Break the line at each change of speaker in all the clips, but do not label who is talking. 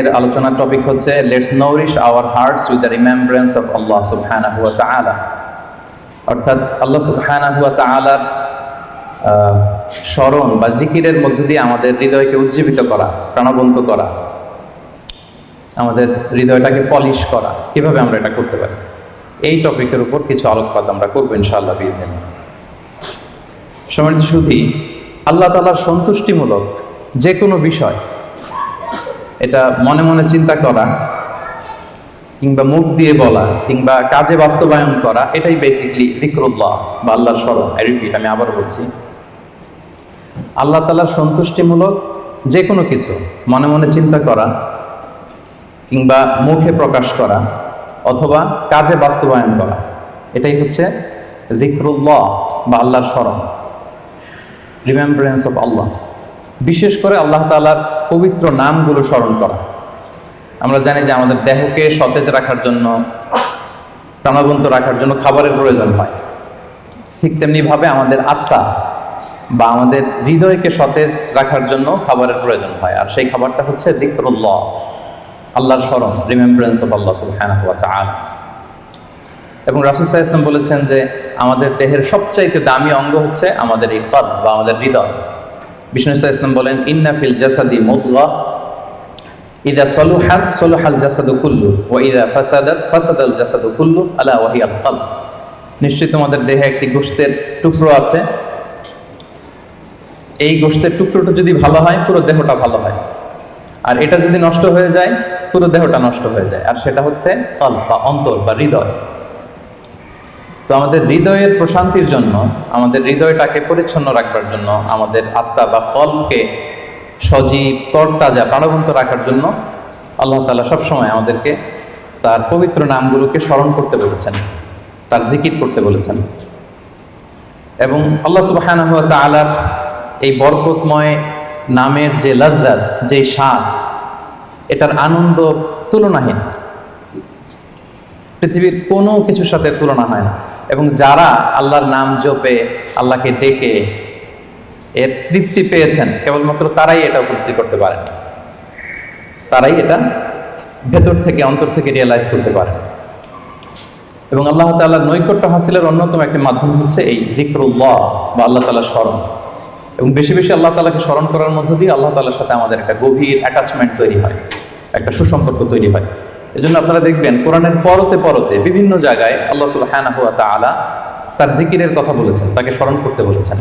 এর আলোচনার টপিক হচ্ছে let's nourish our hearts with the remembrance of আল্লাহ সুবহানাহু ওয়া তাআলা। অর্থাৎ আল্লাহ সুবহানাহু ওয়া তাআলার স্মরণ বা জিকিরের মধ্য দিয়ে আমাদের হৃদয়কে উজ্জীবিত করা, প্রাণবন্ত করা, আমাদের হৃদয়টাকে পলিশ করা। কিভাবে আমরা এটা করতে পারি, এই টপিকের উপর কিছু আলোকপাত আমরা করবো ইনশাআল্লাহ বিইذنিল্লাহ। সম্মানিত সুধী, আল্লাহ তাআলার সন্তুষ্টিমূলক যে কোনো বিষয় এটা মনে মনে চিন্তা করা কিংবা মুখ দিয়ে বলা কিংবা কাজে বাস্তবায়ন করা, এটাই বেসিক্যালি যিকরুল্লাহ বা আল্লাহর স্মরণ। আমি আবার বলছি, আল্লাহ তাআলার সন্তুষ্টিমূলক যে কোনো কিছু মনে মনে চিন্তা করা কিংবা মুখে প্রকাশ করা অথবা কাজে বাস্তবায়ন করা, এটাই হচ্ছে যিকরুল্লাহ বা আল্লাহর স্মরণ, রিমেম্ব্রেন্স অফ আল্লাহ। বিশেষ করে আল্লাহ তাআলার পবিত্র নামগুলো স্মরণ করা। আমরা জানি যে আমাদের দেহকে সতেজ রাখার জন্য, প্রাণবন্ত রাখার জন্য খাবারের প্রয়োজন হয়। ঠিক তেমনিভাবে আমাদের আত্মা বা আমাদের হৃদয়কে সতেজ রাখার জন্য খাবারের প্রয়োজন হয়, আর সেই খাবারটা হচ্ছে যিকরুল্লাহ, আল্লাহর স্মরণ, রিমেম্ব্রেন্স অফ আল্লাহ সুবহানাহু ওয়া তাআলা। এবং রাসূল সাল্লাল্লাহু আলাইহি ওয়াসাল্লাম বলেছেন যে আমাদের দেহের সবচাইতে দামি অঙ্গ হচ্ছে আমাদের এই কলব বা আমাদের হৃদয়। বিষ্ণু সাল্লাল্লাহু আলাইহি ওয়াসাল্লাম বলেন, ইন্না ফিল জাসাদি মুদগাহ ইযা সালুহাত সালাহাল জাসাদু কুল্লু ওয়া ইযা ফাসাদাত ফাসাদাল জাসাদু কুল্লু আলা ওয়া হিয়াল কলব। নিশ্চয়ই তোমাদের দেহে একটি গোশতের টুকরো আছে, এই গোশতের টুকরোটা যদি ভালো হয় পুরো দেহটা ভালো হয়, আর এটা যদি নষ্ট হয়ে যায় পুরো দেহটা নষ্ট হয়ে যায়, আর সেটা হচ্ছে কলব বা অন্তর বা হৃদয়। তো আমাদের হৃদয়ের প্রশান্তির জন্য, আমাদের হৃদয়টাকে পরিচ্ছন্ন রাখবার জন্য, আমাদের আত্মা বা কলবকে সজীব তরতাজা প্রাণবন্ত রাখার জন্য আল্লাহ তাআলা সবসময় আমাদেরকে তার পবিত্র নামগুলোকে স্মরণ করতে বলেছেন, তার জিকির করতে বলেছেন। এবং আল্লাহ সুবহানাহু ওয়া তাআলার এই বরকতময় নামের যে লাজ্জাত, যে স্বাদ, এটার আনন্দ তুলনাহীন, পৃথিবীর কোনো কিছুর সাথে তুলনা হয় না। এবং যারা আল্লাহর নাম জপে, আল্লাহকে ডেকে এর তৃপ্তি পেয়েছেন, কেবলমাত্র তারাই এটা উপলব্ধি করতে পারেন, তারাই এটা ভেতর থেকে, অন্তর থেকে রিয়েলাইজ করতে পারেন। এবং আল্লাহ তাআলার নৈকট্য হাসিলের অন্যতম একটি মাধ্যম হচ্ছে এই যিকরুল্লাহ বা আল্লাহ তাআলার স্মরণ। এবং বেশি বেশি আল্লাহ তাআলাকে স্মরণ করার মধ্য দিয়ে আল্লাহ তাআলার সাথে আমাদের একটা গভীর অ্যাটাচমেন্ট তৈরি হয়, একটা সুসম্পর্ক তৈরি হয়। এজন্য আপনারা দেখবেন কোরআনের পরতে পরতে বিভিন্ন জায়গায় আল্লাহ সুবহানাহু ওয়া তাআলা তার জিকিরের কথা বলেছেন, তাকে স্মরণ করতে বলেছেন।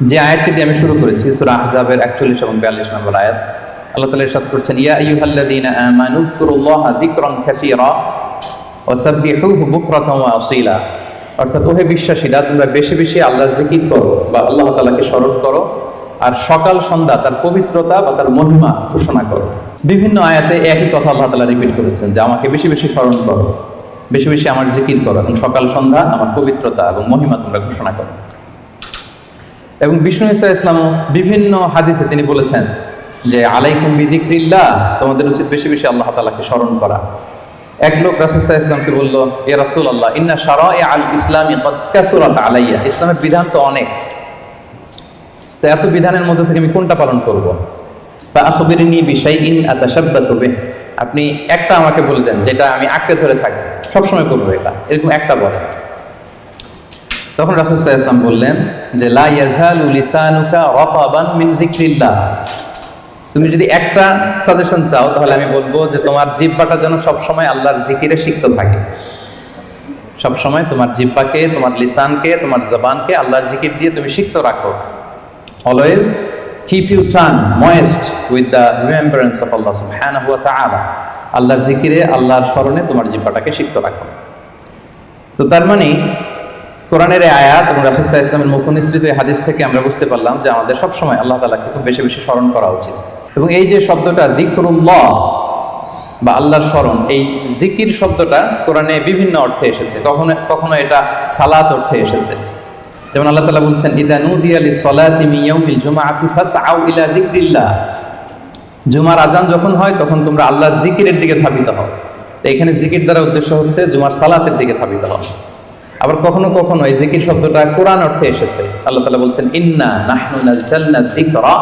যে আয়াতটি দিয়ে আমি শুরু করেছি, সূরা আহজাবের 41 এবং 42 নম্বর আয়াত, আল্লাহ তাআলা ইরশাদ করছেন, ইয়া আইয়ুহাল্লাযীনা আমানু যকুরুল্লাহা যিকরান কাসীরা ওয়া সাব্বিহুহু বুকরাতান ওয়া আসীলা। অর্থাৎ ওহে বিশ্বাসীরা, তোমরা বেশি বেশি আল্লাহর জিকির করো বা আল্লাহ তাআলাকে স্মরণ করো, আর সকাল সন্ধ্যা তার পবিত্রতা বা তার মহিমা ঘোষণা করো। বিভিন্ন আয়াতে একই কথা আল্লাহ তাআলা রিপিট করেছেন যে আমাকে বেশি বেশি স্মরণ করো, বেশি বেশি আমার জিকির করো, এবং সকাল সন্ধ্যা আমার পবিত্রতা এবং মহিমা তোমরা ঘোষণা করো। এবং বিষ্ণু ঈসা ইসলামও বিভিন্ন হাদিসে তিনি বলেছেন যে আলাইকুম বিযিকরিল্লাহ, তোমাদের উচিত বেশি বেশি আল্লাহ তাআলাকে স্মরণ করা। এক লোক রাসূল সাল্লাল্লাহু আলাইহি ওয়াসাল্লামকে বলল, ইয়া রাসূলুল্লাহ, ইন্না শারাইআল ইসলামি ক্বাদ কাসুরাত আলাইয়া, ইসলামের বিধান তো অনেক, তো এত বিধানের মধ্যে থেকে আমি কোনটা পালন করব? ফাআখবিরনি বিশাইইন আতাশাব্বাসু বিহি, আপনি একটা আমাকে বলে দেন যেটা আমি আঁকড়ে ধরে থাকব, সবসময় করবো এটা, এরকম একটা বলেন। তখন রাসূল সাল্লাল্লাহু আলাইহি ওয়াসাল্লাম বললেন যে লা ইয়াযহালু লিসানুকা রাতাবান মিন যিকরিল্লাহ, তুমি যদি একটা সাজেশন চাও তাহলে আমি বলবো যে তোমার জিহ্বাটা যেন সবসময় আল্লাহর জিকিরে সিক্ত থাকে। সবসময় তোমার জিহ্বাকে, তোমার লিসানকে, তোমার জবানকে আল্লাহর জিকির দিয়ে তুমি সিক্ত রাখো। Always keep your tongue moist with the remembrance of Allah subhanahu wa ta'ala, আল্লাহর জিকিরে, আল্লাহর স্মরণে তোমার জিহ্বাটাকে সিক্ত রাখো। তো তার মানে কোরআনের এই আয়াত এবং রাসূল সাল্লাল্লাহু আলাইহি ওয়াসাল্লামের মুখনিসৃত এই হাদিস থেকে আমরা বুঝতে পারলাম যে আমাদের সবসময় আল্লাহ তাআলাকে খুব বেশি বেশি স্মরণ করা উচিত। এবং এই যে শব্দটা যিকরুল্লাহ বা আল্লাহর স্মরণ, এই জিকির শব্দটা কোরআনে বিভিন্ন অর্থে এসেছে। কখনো কখনো এটা সালাত অর্থে এসেছে, যেমন আল্লাহ তাআলা বলছেন, ইযা নুদিয়া লিস-সালাতি মিন ইয়াউমিল জুমআতি ফাসআউ ইলা যিকরিল্লাহ, জুমার আজান যখন হয় তখন তোমরা আল্লাহর জিকিরের দিকে ধাবিত হও। তো এখানে জিকির দ্বারা উদ্দেশ্য হচ্ছে জুমার সালাতের দিকে ধাবিত হও। আবার কখনো কখনো এই জিকির শব্দটা কোরআন অর্থে এসেছে। আল্লাহ তাআলা বলছেন, ইন্না নাহনু নাযালনা যিকরা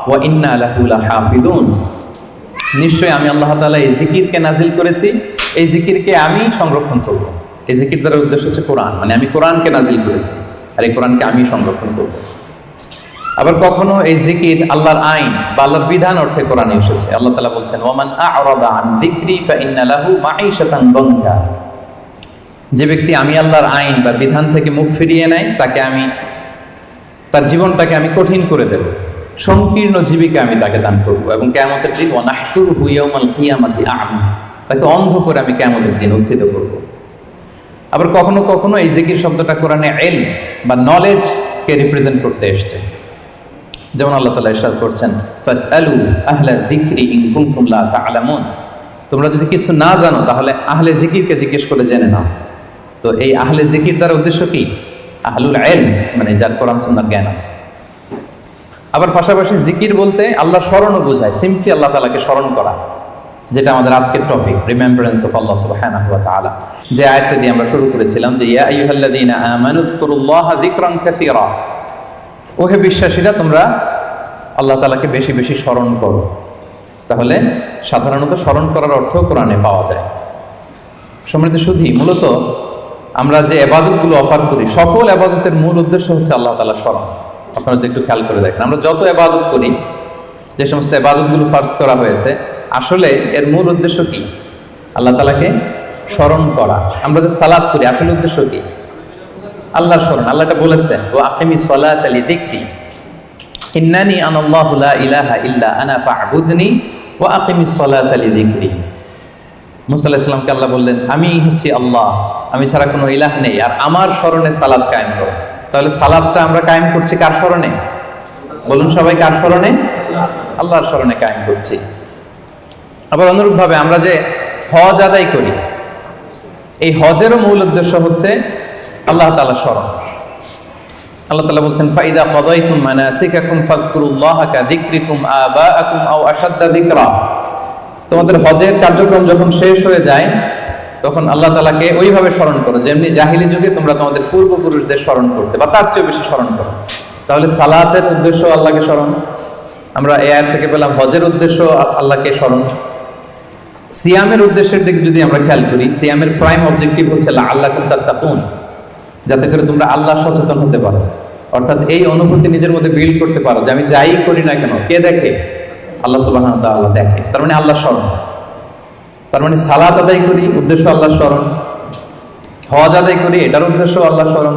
ওয়া ইন্না লাহু লাহাফিজুন, নিশ্চয়ই আমি আল্লাহ তাআলা এই জিকিরকে নাজিল করেছি, এই জিকিরকে আমি সংরক্ষণ করব। এই জিকির দ্বারা উদ্দেশ্য হচ্ছে কোরআন, মানে আমি কোরআনকে নাজিল করেছি আর এই কোরআনকে আমি সংরক্ষণ করব। আবার কখনো এই জিকির আল্লাহর আইন বা আল্লাহর বিধান অর্থে কোরআনে এসেছে। আল্লাহ তাআলা বলছেন, ওয়ামান আ'রাদা আন যিকরি ফাইন্না লাহু মাঈশাতান দানকা। যে ব্যক্তি আমি আল্লাহর আইন বা বিধান থেকে মুখ ফিরিয়ে নেয়, তাকে আমি তার জীবনটাকে আমি কঠিন করে দেব, সংকীর্ণ জীবিকা আমি তাকে দান করব, এবং কিয়ামতের দিন ওয়া নাহশুরুহু ইয়াওমাল কিয়ামাতি আ'মা, তাকে অন্ধ করে আমি কিয়ামতের দিন উত্থিত করব। আবার কখনো কখনো এই জিকির শব্দটা কোরআনে ইলম বা নলেজ কে রিপ্রেজেন্ট করতে এসেছে। যেমন আল্লাহ তাআলা ইরশাদ করছেন, ফাসআলু আহলা যিকরি ইন কুনতুম লা তা'লামুন। তোমরা যদি কিছু না জানো তাহলে আহলে জিকিরকে জিজ্ঞেস করে জেনে নাও। তো এই আহলে জিকির দ্বারা উদ্দেশ্য কি? আহলুল ইলম, মানে যার কোরআন সুন্নাহর জ্ঞান আছে। আবার পাশাপাশি জিকির বলতে আল্লাহর স্মরণও বোঝায়, সিম্পলি আল্লাহ তাআলাকে স্মরণ করা, যেটা আমাদের আজকের টপিক, রিমেম্বারেন্স অফ আল্লাহ সুবহানাহু ওয়া তাআলা। যে আয়াতটা দিয়ে আমরা শুরু করেছিলাম যে ইয়া আইয়ুহাল্লাযীনা আমানু যকুরুল্লাহা যিকরান কাসীরা, ওহে বিশ্বাসীরা তোমরা আল্লাহ তাআলাকে বেশি বেশি স্মরণ করো। তাহলে সাধারণত স্মরণ করার অর্থ কোরআনে পাওয়া যায়। সম্মানিত সুধী, মূলত আমরা যে ইবাদতগুলো অফার করি, সকল ইবাদতের মূল উদ্দেশ্য হচ্ছে আল্লাহ তাআলার স্মরণ। আপনারা যদি একটু খেয়াল করে দেখেন, আমরা যত ইবাদত করি, যে সমস্ত ইবাদতগুলো ফার্জ করা হয়েছে, আসলে এর মূল উদ্দেশ্য কি? আল্লাহ তাআলাকে স্মরণ করা। আমরা যে সালাত করি, আসলে উদ্দেশ্য কি? আল্লাহর স্মরণ। আল্লাহ এটা বলেছেন, ওয়া আকিমিস সালাতা লিযিকরি ইন্নানি আনাল্লাহু লা ইলাহা ইল্লা আনা ফা'বুদনি ওয়া আকিমিস সালাতা লিযিকরি। মুসা আলাইহিস সালামকে আল্লাহ বললেন, আমি হচ্ছি আল্লাহ, আমি ছাড়া কোনো ইলাহ নেই, আর আমার স্মরণে সালাত কায়েম করো। তাহলে সালাতটা আমরা কায়েম করছি কার স্মরণে? বলুন সবাই, কার স্মরণে? আল্লাহর স্মরণে কায়েম করছি। আবার অনুরূপভাবে আমরা যে হজ আদায় করি, এই হজেরও মূল উদ্দেশ্য হচ্ছে আল্লাহ তাআলার স্মরণ। আল্লাহ তাআলা বলছেন, ফাইদা কাদাইতুম মানাসিকাকুম ফাযকুরুল্লাহা কাযিকরিকুম আবাআকুম আও আশাদ্দা যিকরা। তোমাদের হজের কার্যক্রম যখন শেষ হয়ে যায়, তখন আল্লাহ তাআলাকে ওইভাবে স্মরণ করো যেমনি জাহিলি যুগে তোমরা তোমাদের পূর্বপুরুষদের স্মরণ করতে, বা তার চেয়ে বেশি স্মরণ করো। তাহলে সালাতের উদ্দেশ্য আল্লাহকে স্মরণ, আমরা এই আয়াত থেকে পেলাম হজের উদ্দেশ্য আল্লাহকে স্মরণ। সিয়ামের উদ্দেশ্যের দিকে যদি আমরা খেয়াল করি, সিয়ামের প্রাইম অবজেক্টিভ হচ্ছে লাআল্লাকুম তাত্তাকুন, যাতে করে তোমরা আল্লাহ সচেতন হতে পারো। অর্থাৎ এই অনুভূতি নিজের মধ্যে বিল্ড করতে পারো যে আমি যাই করি না কেন, কে দেখে? আল্লাহ সুবহানাহু ওয়া তাআলা দেখে। তার মানে আল্লাহ স্মরণ। তার মানে সালাত আদায় করি, উদ্দেশ্য আল্লাহ স্মরণ। হজ আদায় করি, এটার উদ্দেশ্য আল্লাহ স্মরণ।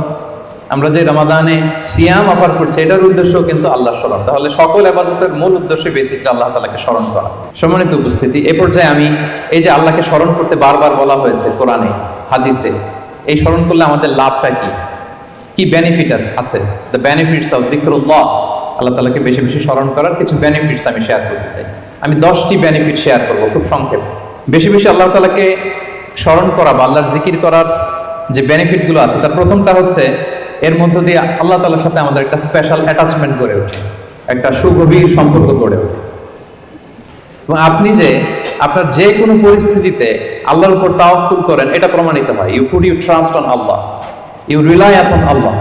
আমরা যে রমাদানে সিয়াম অফার করছি, এটার উদ্দেশ্য কিন্তু আল্লাহ স্মরণ। তাহলে সকল ইবাদতের মূল উদ্দেশ্য বেসিক আল্লাহ তাআলাকে স্মরণ করা। সম্মানিত উপস্থিতি, এ পর্যায়ে আমি এই যে আল্লাহকে স্মরণ করতে বারবার বলা হয়েছে কোরআনে, হাদিসে, এই স্মরণ করলে আমাদের লাভটা কি, কি বেনিফিট আছে? দ্য বেনিফিটস অফ যিকরুল্লাহ, আল্লাহ তাআলাকে বেশি বেশি স্মরণ করার কিছু বেনিফিটস আমি শেয়ার করতে চাই। আমি 10টি বেনিফিট শেয়ার করব খুব সংক্ষেপে। বেশি বেশি আল্লাহ তাআলাকে স্মরণ করা বা আল্লাহর জিকির করার যে বেনিফিটগুলো আছে, তার প্রথমটা হচ্ছে এর মধ্য দিয়ে আল্লাহ তাআলার সাথে আমাদের একটা স্পেশাল অ্যাটাচমেন্ট গড়ে ওঠে, একটা সুগভীর সম্পর্ক গড়ে ওঠে। এবং আপনি যে আপনার যে কোনো পরিস্থিতিতে আল্লাহর উপর তাওয়াক্কুল করেন, এটা প্রমাণিত হয়। You put you trust on Allah, you rely upon Allah.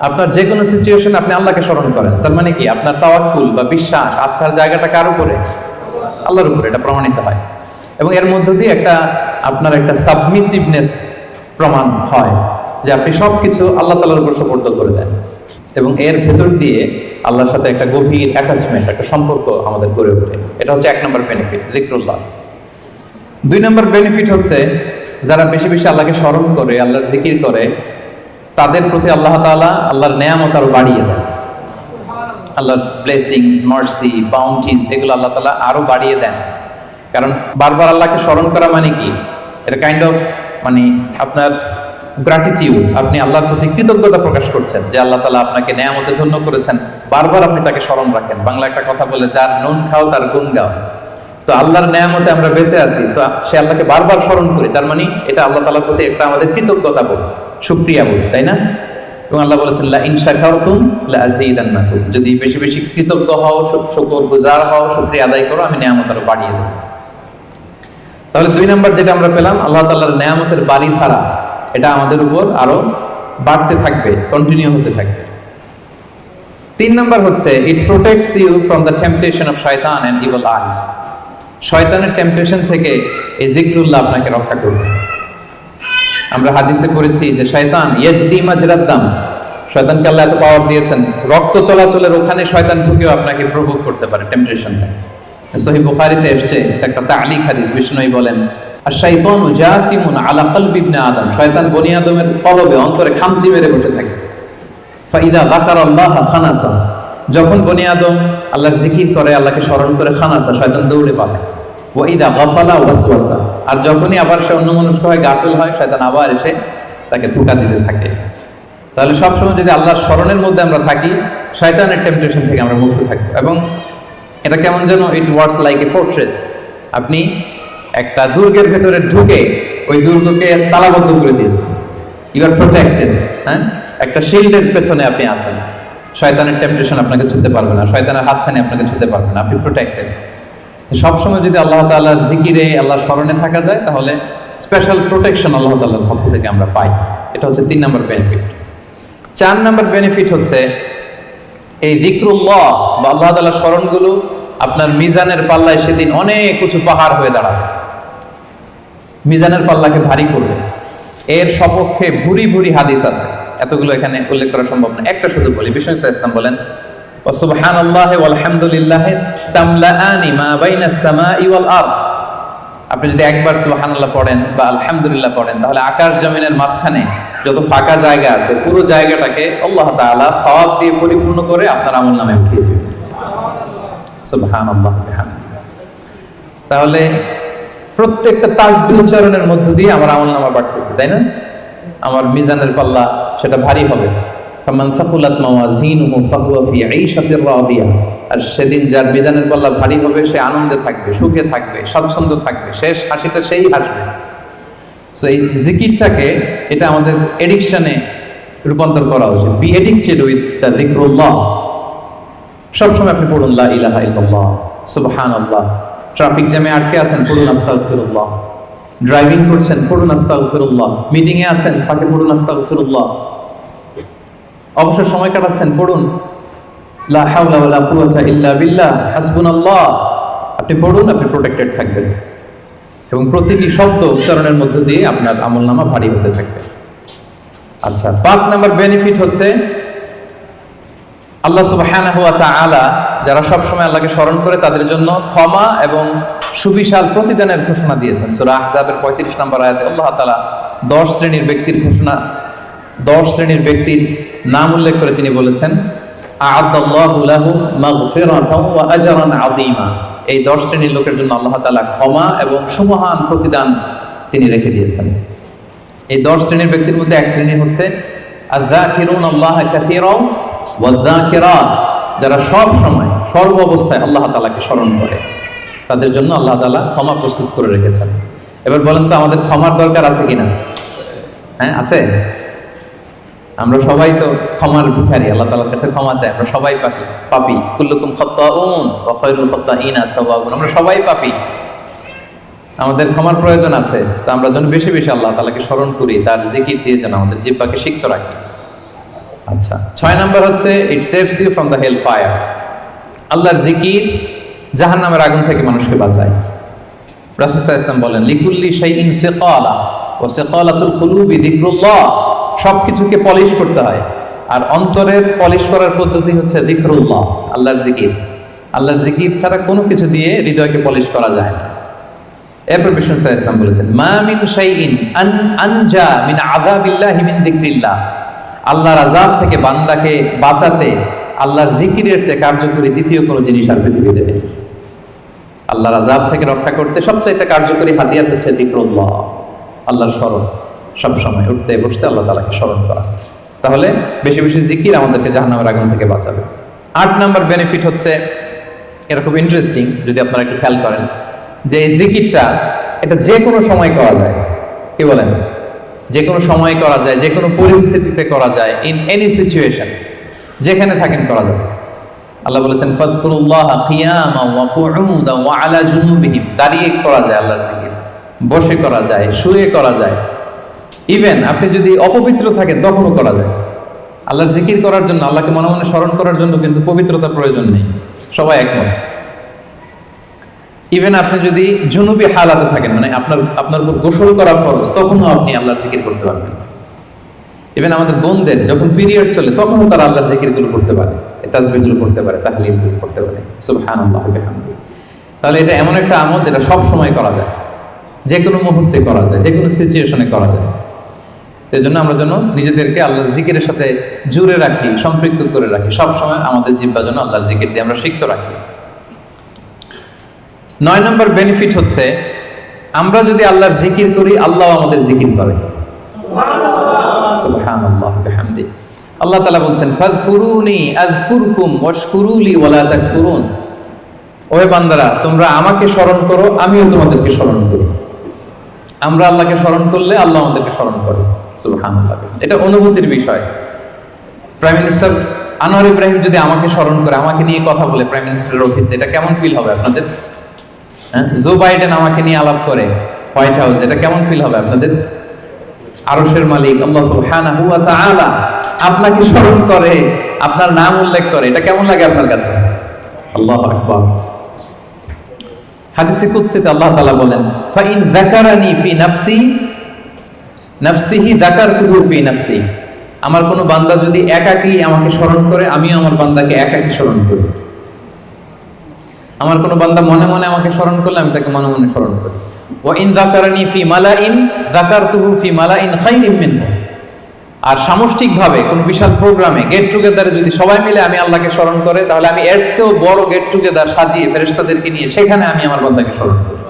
আপনার যে কোনো সিচুয়েশন আপনি আল্লাহকে স্মরণ করেন, তার মানে কি? আপনার তাওয়াক্কুল বা বিশ্বাস, আস্থার জায়গাটা কার উপরে? আল্লাহর উপরে, এটা প্রমাণিত হয়। এবং এর মধ্য দিয়ে আপনার একটা সাবমিসিভনেস প্রমাণ হয়, যে আপনি সবকিছু আল্লাহ তাআলার উপর সুপর্দ করে দেন। এবং এর ভেতর দিয়ে আল্লাহর সাথে একটা গভীর অ্যাটাচমেন্ট, একটা সম্পর্ক আমাদের গড়ে ওঠে। এটা হচ্ছে 1 নম্বর বেনিফিট, যিকরুল্লাহ। 2 নম্বর বেনিফিট হচ্ছে যারা বেশি বেশি আল্লাহকে স্মরণ করে, আল্লাহর জিকির করে, তাদের প্রতি আল্লাহ তাআলা আল্লাহর নেয়ামত আরো বাড়িয়ে দেন। আল্লাহর ব্লেসিংস, মার্সি, বাউন্টিজ, এগুলো আল্লাহ তাআলা আরো বাড়িয়ে দেন। কারণ বারবার আল্লাহকে স্মরণ করা মানে কি? এটা কাইন্ড অফ মানে আপনার গ্র্যাটিটিউড, আপনি আল্লাহর প্রতি কৃতজ্ঞতা প্রকাশ করছেন যে আল্লাহ তাআলা আপনাকে নেয়ামতে ধন্য করেছেন। বারবার আপনি তাকে স্মরণ রাখেন। বাংলা একটা কথা বলে, যার নুন খাও তার গুণ গাও। তো আল্লাহর নেয়ামতে আমরা বেঁচে আছি, তো সে আল্লাহকে বারবার স্মরণ করি, তার মানে এটা আল্লাহ তাআলার প্রতি একটা আমাদের কৃতজ্ঞতা বোধ, শুকরিয়া বোধ, তাই না? এবং আল্লাহ বলেছেন, লা ইন শাকারতুম লা আযীদান্নাকুম, যদি বেশি বেশি কৃতজ্ঞ হও, শুকরগুজার হও, শুকরিয়া আদায় করো, আমি নেয়ামত আরো বাড়িয়ে দেব। তাহলে 2 নম্বর যেটা আমরা পেলাম, আল্লাহ তাআলার নেয়ামতের বাড়িধারা, এটা আমাদের উপর আরো বাড়তে থাকবে, কন্টিনিউ হতে থাকবে। 3 নম্বর হচ্ছে, it protects you from the temptation of শয়তান এন্ড ইভিল আইস। শয়তানের টেম্পটেশন থেকে এই জিকরুল্লাহ আপনাকে রক্ষা করবে। আমরা হাদিসে পড়েছি যে শয়তান ইয়াজদি মাজরাদ দাম, শয়তানকে আল্লাহ এত পাওয়ার দিয়েছেন, রক্ত চলাচলের ওখানে শয়তান ঢুকেও আপনাকে প্রভোগ করতে পারে টেম্পটেশনটা। সহিহ বুখারীতে এসেছে একটা তা'লিক হাদিস, বিষ্ণু বলেন আশ-শাইতানু জাসিমুন আলা কলবি ইবনে আদম, শয়তান বনি আদমের কলবে অন্তরে খামচি মেরে বসে থাকে। ফাইদা যাকারাল্লাহ খানাসা, যখন বনি আদম আল্লাহর জিকির করে, আল্লাহকে স্মরণ করে, খানাসা শয়তান দৌড়ে পালায়। ওয়া ইদা গাফালা ওয়াসওয়াসা, আর যখনই আবার সে অন্যমনস্ক হয়, গাফিল হয়, শয়তান আবার এসে তাকে ধোঁকা দিতে থাকে। তাহলে সবসময় যদি আল্লাহর স্মরণের মধ্যে আমরা থাকি, শয়তানের টেম্পটেশন থেকে আমরা মুক্ত থাকবো। এবং এটা কেমন যেন it works like a fortress, আপনি একটা দুর্গের ভেতরে ঢুকে ওই দুর্গকে তালাবদ্ধ করে দিয়েছেন, ইউ আর প্রোটেক্টেড। হ্যাঁ, একটা শিল্ডের পেছনে আপনি আছেন, শয়তানের টেম্পটেশন আপনাকে ছুঁতে পারবে না, শয়তানের হাতছানি আপনাকে ছুঁতে পারবে না, আপনি প্রোটেক্টেড। তো সবসময় যদি আল্লাহ তাআলার জিকিরে, আল্লাহর স্মরণে থাকা যায়, তাহলে স্পেশাল প্রোটেকশন আল্লাহ তাআলার পক্ষ থেকে আমরা পাই। এটা হচ্ছে 3 নম্বর বেনিফিট। 4 নম্বর বেনিফিট হচ্ছে এই যিকরুল্লাহ বা আল্লাহ তাআলার স্মরণগুলো আপনার মিজানের পাল্লায় সেদিন অনেক উঁচু পাহাড় হয়ে দাঁড়াবে, মিজানের পাল্লাকে ভারী করবে। এর সপক্ষে ভুরি ভুরি হাদিস আছে, এতগুলো এখানে উল্লেখ করা সম্ভব না, একটা শুধু বলি। বিষ্ণু সাল্লাল্লাহু আলাইহি ওয়াসাল্লাম বলেন ওয়া সুবহানাল্লাহি ওয়াল হামদুলিল্লাহি তামলাআনি মা বাইনাস সামাই ওয়াল আরদ। আপনি যদি একবার সুবহানাল্লাহ পড়েন বা আলহামদুলিল্লাহ পড়েন, তাহলে আকাশ জমিনের মাঝখানে যত ফাঁকা জায়গা আছে পুরো জায়গাটাকে আল্লাহ তাআলা সওয়াব দিয়ে পরিপূর্ণ করে আপনার আমলনামায় উঠিয়ে দিবেন। সুবহানাল্লাহ বিহামদিহি। তাহলে প্রত্যেকটা তাসবিহ উচ্চারণের মধ্য দিয়ে আমার আমলনামা বাড়তেছে, তাই না? আমার মিজানের পাল্লা সেটা ভারী হবে। ফামান সাকুলাত মাওয়াজিনুহু ফাহুয়া ফি ঈশাতির রাদিয়া। আর সেদিন যার মিজানের পাল্লা ভারী হবে, সে আনন্দে থাকবে, সুখে থাকবে, স্বাচ্ছন্দ্য থাকবে, শেষ হাসিটা সেই হাসবে। সো এই জিকিরটাকে, এটা আমাদের এডিকশনে রূপান্তর করা উচিত। বি এডিক্টেড উইথ দ্য যিকরুল্লাহ। সবসময় আপনি পড়ুন লা ইলাহা ইল্লাল্লাহ, সুবহানাল্লাহ। ট্রাফিক জ্যামে আটকে আছেন, পড়ুন আস্তাগফিরুল্লাহ। ড্রাইভিং করছেন, পড়ুন আস্তাগফিরুল্লাহ। মিটিং এ আছেন, ফাঁকে পড়ুন আস্তাগফিরুল্লাহ। অবসর সময় কাটাচ্ছেন, পড়ুন লা হাওলা ওয়ালা কুওয়াতা ইল্লা বিল্লাহ, হাসবুনাল্লাহ। আপনি পড়ুন, আপনি প্রোটেক্টেড থাকবেন এবং প্রতিটি শব্দ উচ্চারণের মধ্য দিয়ে আপনার আমলনামা ভারী হতে থাকবে। আচ্ছা, 5 নম্বর বেনিফিট হচ্ছে আল্লাহ সুবহানাহু ওয়া তাআলা যারা সব সময় আল্লাহকে স্মরণ করে, তাদের জন্য ক্ষমা এবং সুবিশাল প্রতিদানের ঘোষণা দিয়েছেন। সূরা আহজাবের 35 নম্বর আয়াতে আল্লাহ তাআলা 10 শ্রেণীর ব্যক্তির ঘোষণা, 10 শ্রেণীর ব্যক্তির নাম উল্লেখ করে তিনি বলেছেন আ'আদাল্লাহু লাহুম মাগফিরাতাও ওয়া আজরান আযীমা। এই 10 শ্রেণীর লোকের জন্য আল্লাহ তাআলা ক্ষমা এবং সুমহান প্রতিদান তিনি রেখে দিয়েছেন। এই 10 শ্রেণীর ব্যক্তির মধ্যে এক শ্রেণী হচ্ছে আয-যাকিরুনাল্লাহা কাসীরাও ওয়ায-যাকিরাত, যারা সব সময় সর্ব অবস্থায় আল্লাহ তাআলাকে স্মরণ করে, তাদের জন্য আল্লাহ তাআলা ক্ষমা প্রস্তুত করে রেখেছেন। এবার বলেন তো, আমাদের ক্ষমার দরকার আছে কিনা? হ্যাঁ, আছে। আমরা সবাই তো ক্ষমার ভিখারি, আল্লাহ তাআলার কাছে ক্ষমা চাই। আমরা সবাই পাপী। কুল্লুকুম খাত্তাউন ওয়া খায়রুল খাত্তাইনা আত-তাওয়াবুন। আমরা সবাই পাপী, আমাদের ক্ষমার প্রয়োজন আছে। তো আমরা যেন বেশি বেশি আল্লাহ তাআলাকে স্মরণ করি, তার জিকির দিয়ে যেন আমাদের জিহ্বাকে সিক্ত রাখি। আচ্ছা, 6 নম্বর হচ্ছে it saves you from the hell fire. আল্লাহর জিকির জাহান্নামের আগুন থেকে মানুষকে বাঁচায়। রাসূল সাল্লাল্লাহু আলাইহি ওয়াসাল্লাম বলেন লিকুল্লি শাইইন সিকালা ওয়া সিকালাতুল কুলুবি যিকরুল্লাহ। সবকিছুকে পলিশ করতে হয়, আর অন্তরের পলিশ করার পদ্ধতি হচ্ছে যিকরুল্লাহ, আল্লাহর জিকির। আল্লাহর জিকির ছাড়া কোনো কিছু দিয়ে হৃদয়কে পলিশ করা যায় না। এরপর বিষ্ণু সাল্লাল্লাহু আলাইহি ওয়াসাল্লাম বলেছেন মা মিন শাইইন আনজা মিন আযাবিল্লাহি মিন যিকরিল্লাহ। আল্লাহর আযাব থেকে বান্দাকে বাঁচাতে আল্লাহর জিকিরের চেয়ে কার্যকরী দ্বিতীয় কোনো জিনিস আর পৃথিবীতে নেই। আল্লাহর আযাব থেকে রক্ষা করতে সবচাইতে কার্যকরী হাতিয়ার হচ্ছে যিকরুল্লাহ, আল্লাহর স্মরণ। সব সময় উঠতে বসতে আল্লাহ তাআলাকে স্মরণ করা। তাহলে বেশি বেশি জিকির আমাদেরকে জাহান্নামের আগুন থেকে বাঁচাবে। 8 নম্বর বেনিফিট হচ্ছে, এটা খুব ইন্টারেস্টিং যদি আপনারা একটু খেয়াল করেন, যে এই জিকিরটা এটা যে কোনো সময় করা যায়। কি বলেন? যে কোনো সময় করা যায়, যে কোনো পরিস্থিতিতে করা যায়, ইন এনি সিচুয়েশন, যেখানে থাকেন করা যাবে। আল্লাহ বলেছেন ফাযকুরুল্লাহা কিয়ামান ওয়া কুউদান ওয়া আলা জুনুবিহিম। দাঁড়িয়ে করা যায় আল্লাহর জিকির, বসে করা যায়, শুয়ে করা যায়, ইভেন আপনি যদি অপবিত্র থাকেন তখনও করা যায়। আল্লাহর জিকির করার জন্য, আল্লাহকে মনে মনে স্মরণ করার জন্য কিন্তু পবিত্রতার প্রয়োজন নেই, সবাই একমত। ইভেন আপনি যদি জুনুবি হালাতে থাকেন, মানে আপনার উপর গোসল করা ফরজ, তখনও আপনি আল্লাহর জিকির করতে পারবেন। ইভেন আমাদের বোনদের যখন পিরিয়ড চলে তখনও তারা আল্লাহর জিকিরগুলো করতে পারে, তাসবিহগুলো করতে পারে, তাহলিলগুলো করতে পারে। সুবহানাল্লাহ ওয়া বিহামদিহি। তাহলে এটা এমন একটা আমল যেটা সব সময় করা যায়, যে কোনো মুহূর্তে করা যায়, যে কোনো সিচুয়েশনে করা যায়। এই জন্য আমরা যেন নিজেদেরকে আল্লাহর জিকিরের সাথে জুড়ে রাখি, সম্পৃক্ত করে রাখি, সবসময় আমাদের জিহ্বা যেন আল্লাহর জিকির দিয়ে আমরা সিক্ত রাখি। 9 নম্বর বেনিফিট হচ্ছে, আমরা যদি আল্লাহর জিকির করি, আল্লাহ আমাদের জিকির করে। সুবহানাল্লাহ ওয়া বিহামদিহি। আল্লাহ তাআলা বলছেন, ফাযকুরুনি আযকুরকুম ওয়াশকুরুলি ওয়া লা তাকফুরুন। ওহে বান্দারা, তোমরা আমাকে স্মরণ করো, আমিও তোমাদেরকে স্মরণ করি। আমরা আল্লাহকে স্মরণ করলে আল্লাহ আমাদেরকে স্মরণ করে। সুবহানাল্লাহ। এটা অনুভূতির বিষয়। প্রাইম মিনিস্টার আনোয়ার ইব্রাহিম যদি আমাকে স্মরণ করে, আমাকে নিয়ে কথা বলে প্রাইম মিনিস্টারের অফিসে, এটা কেমন ফিল হবে আপনাদের? জো বাইডেন আমাকে নিয়ে আলাপ করে হোয়াইট হাউস, এটা কেমন ফিল হবে আপনাদের? আরশের মালিক আল্লাহ সুবহানাহু ওয়া তাআলা আপনাকে স্মরণ করে, আপনার নাম উল্লেখ করে, এটা কেমন লাগে আপনার কাছে? আল্লাহু আকবার। হাদিসে কুদসিতে আল্লাহ তাআলা বলেন, ফাইন যাকারানি ফি নাফসি নাফসিহি যাকারতুহু ফি নাফসি। আমার কোনো বান্দা যদি একাকী আমাকে স্মরণ করে, আমিও আমার বান্দাকে একাকী স্মরণ করি। আমার কোনো বান্দা মনে মনে আমাকে স্মরণ করলে, আমি তাকে মনে মনে স্মরণ করি। ওয়া ইন যাকারানি ফি মালাইন যাকারতুহু ফি মালাইন খায়রিম মিনহু। আর সামষ্টিকভাবে কোন বিশাল প্রোগ্রামে, গেট টুগেদারে যদি সবাই মিলে আমি আল্লাহকে স্মরণ করে, তাহলে আমি এর চেয়েও বড় গেট টুগেদার সাজিয়ে ফেরেশতাদেরকে নিয়ে সেখানে আমি আমার বান্দাকে স্মরণ করি।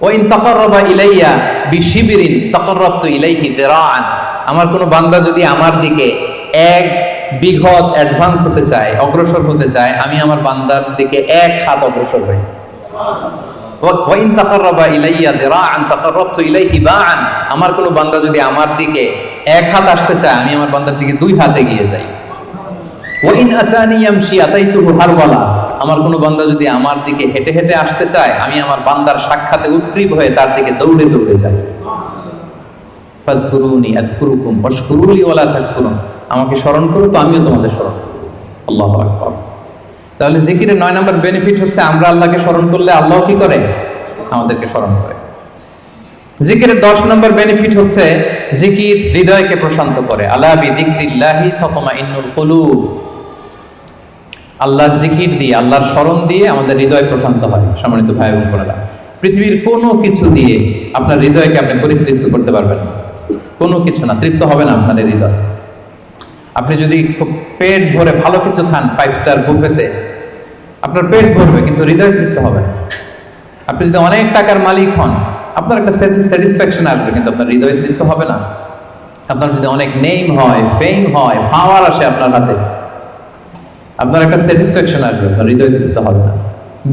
ওয়া ইন তাকাররাবা ইলাইয়া বিশিবরিন তাকাররাবতু ইলাইহি যিরাআন। আমার কোন বান্দা যদি আমার দিকে এক বিঘত অ্যাডভান্স হতে চায়, অগ্রসর হতে চায়, আমি আমার বান্দার দিকে এক হাত অগ্রসর হই। ওয়া ইন তাকাররাবা ইলাইয়া যিরাআন তাকাররাবতু ইলাইহি বাআন। আমার কোন বান্দা যদি আমার দিকে এক হাত আসতে চায়, আমি আমার বান্দার দিকে 2 হাত এগিয়ে যাই। ওয়া ইন আতানি ইয়ামশি আতাইতুহু হারওয়ালা। আমার কোন বান্দা যদি আমার দিকে হেঁটে হেঁটে আসতে চায়, আমি আমার বান্দার সাক্ষাতে উৎগ্রীব হয়ে তার দিকে দৌড়ে দৌড়ে যাই। ফাযকুরুনি আযকুরকুম ওয়াশকুরুলি ওয়া লা তাকফুরুন। আমাকে স্মরণ করো তো আমিও তোমাদের স্মরণ করব। আল্লাহু আকবার। তাহলে জিকিরের 9 নম্বর বেনিফিট হচ্ছে, আমরা আল্লাহকে স্মরণ করলে আল্লাহ কি করে? আমাদেরকে স্মরণ করে। জিকিরের 10 নম্বর বেনিফিট হচ্ছে, জিকির হৃদয়কে প্রশান্ত করে। আলা বিযিকরিল্লাহি তাতমাইন্নুল কুলুব। আল্লাহর জিকির দিয়ে, আল্লাহর স্মরণ দিয়ে আমাদের হৃদয় প্রশান্ত হয়। সম্মানিত ভাই এবং বোনেরা, পৃথিবীর কোনো কিছু দিয়ে আপনার হৃদয়কে আপনি পরিতৃপ্ত করতে পারবেন না। কোনো কিছু না, তৃপ্ত হবে না আপনাদের হৃদয়। আপনি যদি খুব পেট ভরে ভালো কিছু খান 5 স্টার বুফেতে, আপনার পেট ভরবে কিন্তু হৃদয় তৃপ্ত হবে না। আপনি যদি অনেক টাকার মালিক হন, আপনার একটা স্যাটিসফ্যাকশন আসবে, কিন্তু আপনার হৃদয় তৃপ্ত হবে না। আপনার যদি অনেক নেম হয়, ফেম হয়, পাওয়ার আসে আপনার হাতে, আপনার একটা স্যাটিসফ্যাকশন আসবে, আপনার হৃদয় তৃপ্ত হবে না।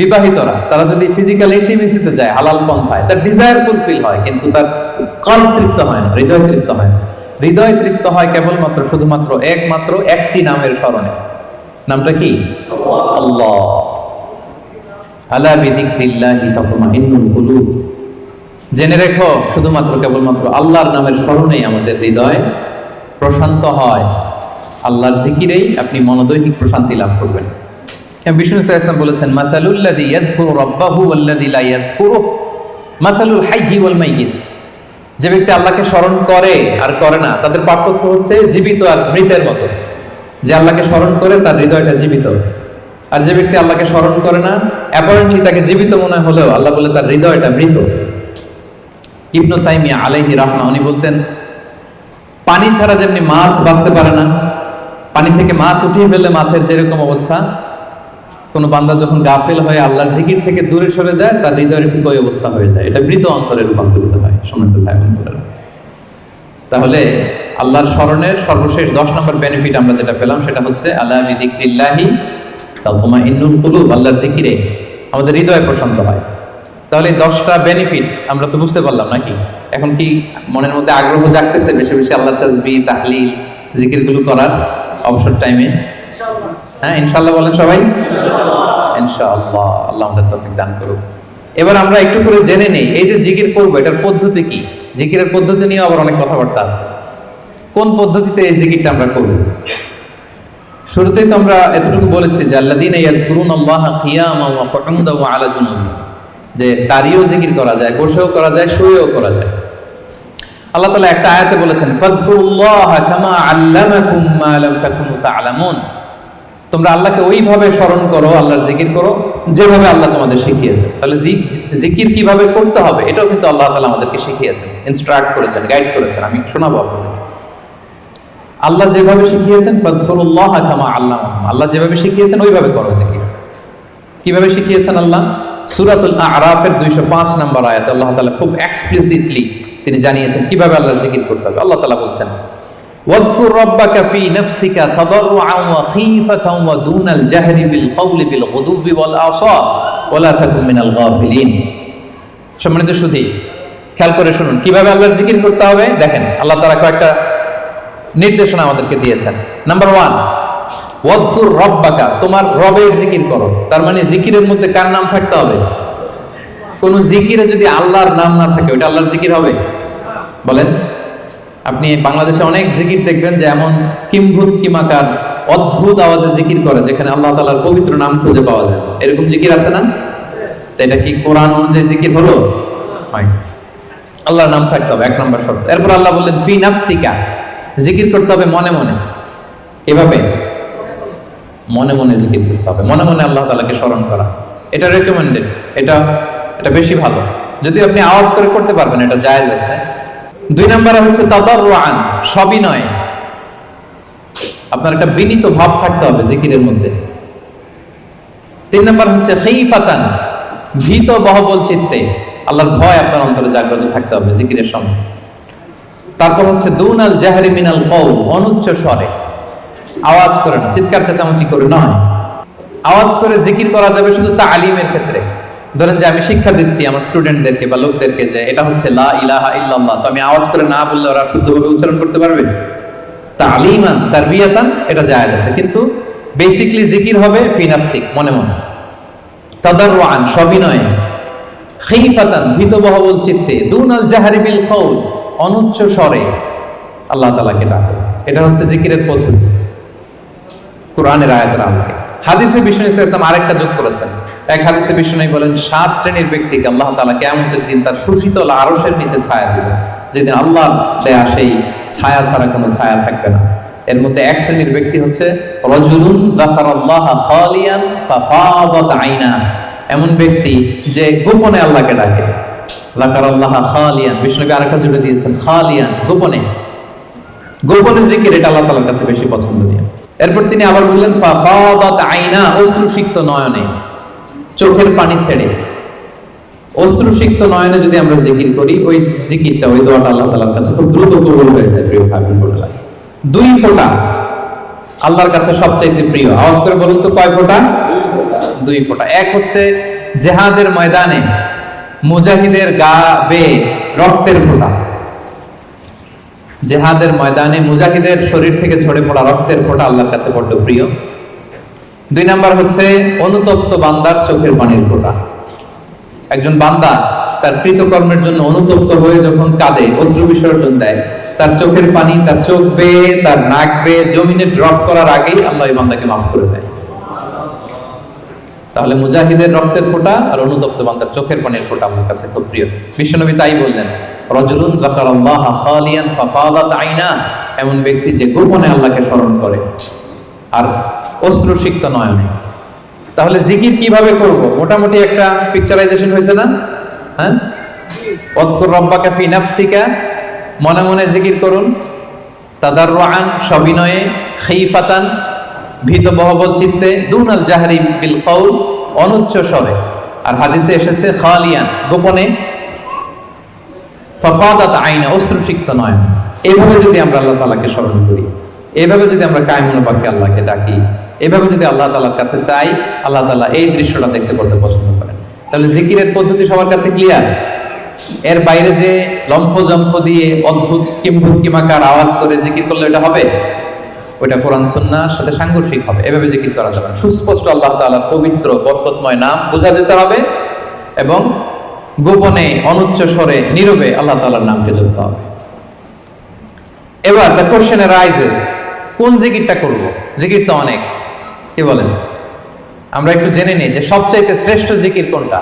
বিবাহিতরা, তারা যদি ফিজিক্যাল ইন্টিমেসিতে যায় হালাল পন্থায়, তার ডিজায়ার ফুলফিল হয়, কিন্তু তার কল্প তৃপ্ত হয় না, হৃদয় তৃপ্ত হয় না। হৃদয় তৃপ্ত হয় কেবলমাত্র, শুধুমাত্র, একমাত্র একটি নামের স্মরণে। নামটা কি? আল্লাহ। আলা বিযিকরিল্লাহি তাতমাইন্নুল কুলুব। জেনে রেখো, শুধুমাত্র কেবলমাত্র আল্লাহর নামের স্মরণেই আমাদের হৃদয় প্রশান্ত হয়। আল্লাহর জিকিরেই আপনি মনোদৈহিক প্রশান্তি লাভ করবেন। বিষ্ণু সাল্লাল্লাহু আলাইহি ওয়াসাল্লাম বলেছেন, মাসালুল্লাযী ইয়াযকুরু রাব্বাহু ওয়াল্লাযী লা ইয়াযকুরু মাসালুল হাইয়্যি ওয়াল মাইয়্যিত। যে ব্যক্তি আল্লাহকে স্মরণ করে আর করে না, তাদের পার্থক্য হচ্ছে জীবিত আর মৃতের মতো। যে আল্লাহকে স্মরণ করে তার হৃদয়টা জীবিত, আর যে ব্যক্তি আল্লাহকে স্মরণ করে না, অ্যাপারেন্টলি তাকে জীবিত মনে হলেও আল্লাহ বলে তার হৃদয়টা মৃত। ইবনে তাইমিয়া আলাইহি রাহমা, উনি বলতেন, পানি ছাড়া যেমনি মাছ বাঁচতে পারে না, পানি থেকে মাছ উঠিয়ে ফেললে মাছের যেরকম অবস্থা, কোন বান্দা যখন গাফেল হয়ে আল্লাহর জিকির থেকে দূরে সরে যায়, তার হৃদয়ের ঠিক ওই অবস্থা হয়ে যায়। এটা মৃত অন্তরে রূপান্তরিত হয়। সম্মানিত ভাই বোনেরা, তাহলে আল্লাহর স্মরণের সর্বশেষ 10 নম্বর বেনিফিট আমরা যেটা পেলাম, সেটা হচ্ছে আলা বিযিকরিল্লাহি তাতমাইন্নুল কুলুব। আল্লাহর জিকিরে আমাদের হৃদয় প্রশান্ত হয়। তাহলে 10টা বেনিফিট আমরা তো বুঝতে পারলাম নাকি? এখন কি মনের মধ্যে আগ্রহ জাগতেছে বেশি বেশি আল্লাহর তাসবিহ, তাহলিল, জিকিরগুলো করার অবসর টাইমে? হ্যাঁ, ইনশাআল্লাহ বলেন সবাই। ইনশাআল্লাহ, আল্লাহ আমাদের তৌফিক দান করুক। এবার আমরা একটু করে জেনে নেই, এই যে জিকির করব, এটার পদ্ধতি কি? জিকিরের পদ্ধতি নিয়ে আবার অনেক কথাবার্তা আছে। কোন পদ্ধতিতে এই জিকিরটা আমরা করব? শুরুতেই তো আমরা এতটুকু বলেছি যে আল্লাযীনা ইয়াযকুরুনাল্লাহা কিয়ামান ওয়া কুউদান ওয়া আলা জুনুবিহিম, যে দাঁড়িয়েও জিকির করা যায়, বসেও করা যায়, শুয়েও করা যায়। আল্লাহ তাআলা একটা আয়াতে বলেছেন ফাযকুরুল্লাহা কামা আল্লামাকুম মা লাম তাকুনু তা'লামুন, তোমরা আল্লাহকে ওইভাবে স্মরণ করো, আল্লাহর জিকির করো যেভাবে আল্লাহ তোমাদের শিখিয়েছেন। তাহলে জিকির কিভাবে করতে হবে এটাও কিন্তু আল্লাহ তাআলা আমাদেরকে শিখিয়েছেন, ইনস্ট্রাক্ট করেছেন, গাইড করেছেন। আমি শোনাবো আপনাদের। আল্লাহ যেভাবে শিখিয়েছেন ফাযকুরুল্লাহা কামা আল্লামাকুম, আল্লাহ যেভাবে শিখিয়েছেন ওইভাবে করো জিকির। কিভাবে শিখিয়েছেন আল্লাহ? সূরাতুল আ'রাফের 205 নম্বর আয়াতে আল্লাহ তাআলা খুব এক্সপ্লিসিটলি তিনি জানিয়েছেন কিভাবে আল্লাহর জিকির করতে হবে। আল্লাহ তাআলা বলছেন ওয়াযকুর রাব্বাকা ফি নাফসিকা তাদাররুআন ওয়া খীফাতান ওয়া দুনাল জাহরি বিল কওলি বিল গুদুবি ওয়াল আসাল ওয়া লা তাকুন মিনাল গাফিলিন। সম্মানিত সুধী, খেয়াল করে শুনুন কিভাবে আল্লাহর জিকির করতে হবে। দেখেন আল্লাহ তাআলা কয়েকটা নির্দেশনা আমাদেরকে দিয়েছেন। নাম্বার 1, ওয়াযকুর রাব্বাকা, তোমার রবের জিকির করো। তার মানে জিকিরের মধ্যে কার নাম থাকতে হবে? কোন জিকিরে যদি আল্লাহর নাম না থাকে ওটা আল্লাহর জিকির হবে? বলেন। আপনি বাংলাদেশে অনেক জিকির দেখবেন যে এমন কিম্ভূত কিমাকার অদ্ভুত আওয়াজে জিকির করে যেখানে আল্লাহ তাআলার পবিত্র নাম খুঁজে পাওয়া যায়। এরকম জিকির আছে না? তো এটা কি কোরআন অনুযায়ী জিকির হলো? হয়। আল্লাহর নাম থাকতে হবে, 1 নম্বর শর্ত। এরপর আল্লাহ বললেন ফি নাফসিকা, জিকির করতে হবে মনে মনে। এভাবে মনে মনে জিকির করতে হবে, মনে মনে আল্লাহ তাআলাকে স্মরণ করা। এটা রেকমেন্ডেড, এটা বেশি ভালো। যদি আপনি আওয়াজ করে করতে পারবেন এটা জায়েজ আছে। 2 নম্বরে হচ্ছে তাদাররুআন, সবিনয়। আপনার একটা বিনীত ভাব থাকতে হবে জিকিরের মধ্যে। 3 নম্বর হচ্ছে খীফাতান, ভীত বহবল চিত্তে, আল্লাহর ভয় আপনার অন্তরে জাগ্রত থাকতে হবে জিকিরের সময়। তারপর হচ্ছে দুনাল জাহরি মিনাল কওল, অনুচ্চ স্বরে, আওয়াজ করে না, চিৎকার চেঁচামেচি করে নয়। আওয়াজ করে জিকির করা যাবে শুধু তালিমের ক্ষেত্রে। ধরেন যে আমি শিক্ষা দিচ্ছি আমার স্টুডেন্টদেরকে বা লোকদেরকে যে এটা হচ্ছে লা ইলাহা ইল্লাল্লাহ, তো আমি আওয়াজ করে না বললে ওরা শুদ্ধভাবে উচ্চারণ করতে পারবে? তালিমান তারবিয়াতান এটা জায়েজ আছে, কিন্তু বেসিক্যালি জিকির হবে ফি নাফসিক, মনে মনে। তাদাররুআন, সবিনয়ে। খীফাতান, ভীত বহবল চিত্তে। দুনাল জাহরি বিল কওল, অনুচ্চ স্বরে আল্লাহ তাআলাকে ডাকো। এটা হচ্ছে জিকিরের পদ্ধতি কোরআনের আয়াতের আলোকে। হাদিসে বিষ্ণু ইসলাম আরেকটা যোগ করেছেন। এক হাদিসে বিষ্ণু বলেন 7 শ্রেণীর ব্যক্তিকে আল্লাহ তাআলা কিয়ামতের দিন তার সুশীতল আরশের নিচে ছায়া দিবেন, যেদিন আল্লাহর দেয়া সেই ছায়া ছাড়া কোনো ছায়া থাকবে না। এর মধ্যে 1 শ্রেণীর ব্যক্তি হচ্ছে রাজুলুন যাকারাল্লাহা খালিয়ান ফাফাদাত আইনা, এমন ব্যক্তি যে গোপনে আল্লাহকে ডাকে। যাকারাল্লাহা খালিয়ান, বিষ্ণুকে আরেকটা জুড়ে দিয়েছেন খালিয়ান, গোপনে। গোপনে জিকির এটা আল্লাহ তাআলার কাছে বেশি পছন্দনীয়। এরপর তিনি আবার বললেন ফাফাদাত আইনা, অশ্রুসিক্ত নয়নে, চোখের পানি ছেড়ে অশ্রুসিক্ত নয়নে যদি আমরা জিকির করি, ওই জিকিরটা, ওই দোয়াটা আল্লাহ তাআলার কাছে খুব দ্রুত কবুল হয়ে যায়। প্রিয় ভাই বোনেরা, 2 ফোঁটা আল্লাহর কাছে সবচাইতে প্রিয়। আওয়াজ করে বলুন তো কয় ফোঁটা? 2 ফোঁটা। এক হচ্ছে জিহাদের ময়দানে মুজাহিদের গা বেয়ে রক্তের ফোঁটা। জিহাদের ময়দানে মুজাহিদের শরীর থেকে ঝরে পড়া রক্তের ফোঁটা আল্লাহর কাছে বড্ড প্রিয়। 2 নাম্বার হচ্ছে অনুতপ্ত বান্দার চোখের পানির ফোঁটা। একজন বান্দা তার কৃতকর্মের জন্য অনুতপ্ত হয়ে যখন কাঁদে, অশ্রু বিসর্জন দেয়, তার চোখের পানি তার চোখ বেয়ে, তার নাক বেয়ে জমিনে ড্রপ করার আগেই আল্লাহ এই বান্দাকে মাফ করে দেয়। তাহলে মুজাহিদের রক্তের ফোঁটা আর অনুতপ্ত বান্দার চোখের পানির ফোঁটা আমার কাছে খুব প্রিয়। বিশ্বনবী তাই বললেন রাজুলুন যাকারাল্লাহা খালিয়ান ফাফাদাত আইনা, এমন ব্যক্তি যে গোপনে আল্লাহকে স্মরণ করে আর অশ্রুসিক্ত নয়নে। তাহলে জিকির কিভাবে করব? মোটামুটি একটা পিকচারাইজেশন হয়েছে না? হ্যাঁ, ওয়াযকুর রাব্বাকা ফি নাফসিকা, মনে মনে জিকির করুন। তাদাররুআন, সবিনয়ে। খীফাতান, ভীত বহবল চিত্তে। দুনাল জাহরি বিল কওল, অনুচ্চ স্বরে। আর হাদিসে এসেছে খালিয়ান, গোপনে। ফাফাদাত আইনা, অশ্রুসিক্ত নয়ন। এইভাবে যদি আমরা আল্লাহ তাআলাকে স্মরণ করি, এইভাবে যদি আমরা কায়মুল বাক্যে আল্লাহকে ডাকি, এইভাবে যদি আল্লাহ তাআলার কাছে চাই, আল্লাহ তাআলা এই দৃশ্যটা দেখতে করতে পছন্দ করেন। তাহলে জিকিরের পদ্ধতি সবার কাছে ক্লিয়ার। এর বাইরে যে লম্ফ জম্ফ দিয়ে অদ্ভুত কিম্ভূত কিমাকার আওয়াজ করে জিকির করলে এটা হবে? ওইটা কোরআন সুন্নাহর সাথে সাংঘর্ষিক হবে। এভাবে জিকির করা যাবে না। সুস্পষ্ট আল্লাহ তাআলার পবিত্র বরকতময় নাম বোঝা যেতে হবে এবং গোপনে অনুচ্চ স্বরে নীরবে আল্লাহ তাআলার নামকে জপতে হবে। এবার the question arises, কোন জিকিরটা করব? জিকির তো অনেক, কি বলেন? আমরা একটু জেনে নিই যে সবচাইতে শ্রেষ্ঠ জিকির কোনটা।